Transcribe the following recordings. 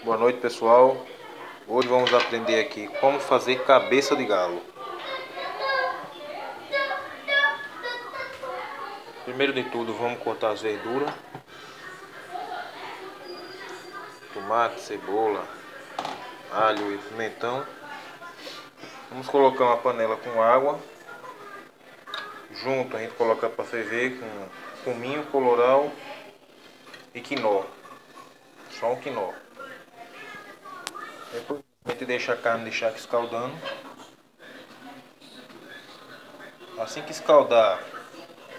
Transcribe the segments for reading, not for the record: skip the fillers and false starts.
Boa noite, pessoal. Hoje vamos aprender aqui como fazer cabeça de galo. Primeiro de tudo, vamos cortar as verduras: tomate, cebola, alho e pimentão. Vamos colocar uma panela com água. Junto a gente coloca para ferver com cominho, colorau e quinó. Só um quinó. Depois a gente deixa a carne de charque escaldando. Assim que escaldar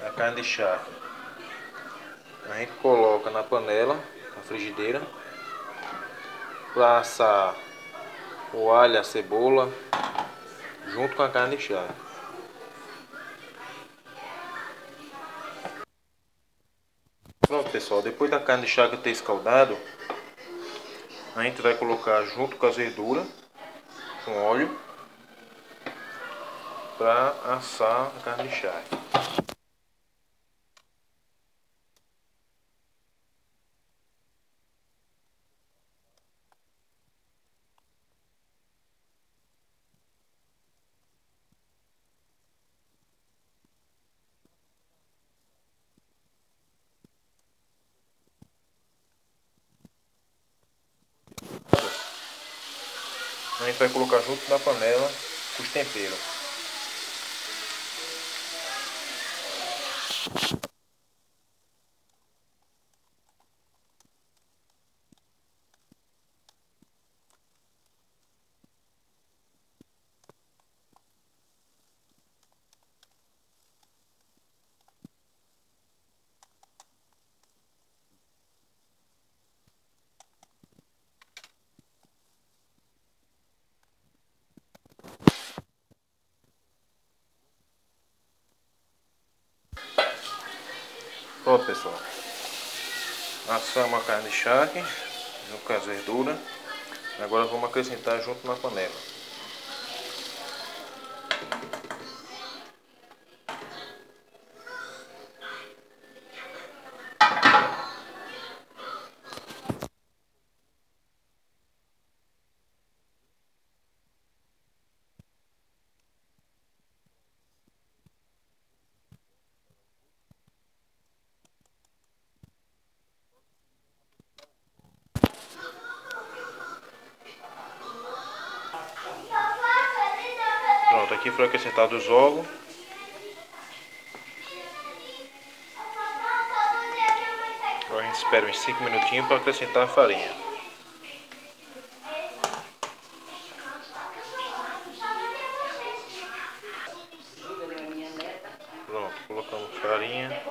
a carne de charque, a gente coloca na panela, na frigideira, para assar o alho, a cebola, junto com a carne de charque. Pronto, pessoal, depois da carne de charque ter escaldado, a gente vai colocar junto com as verduras, com óleo, para assar a carne de charque. A gente vai colocar junto na panela os temperos. Pronto, pessoal. Assamos a carne de charque junto com as verduras. Agora vamos acrescentar junto na panela. Pronto, aqui foi acrescentado os ovos. Agora a gente espera uns 5 minutinhos para acrescentar a farinha. Pronto, colocamos farinha.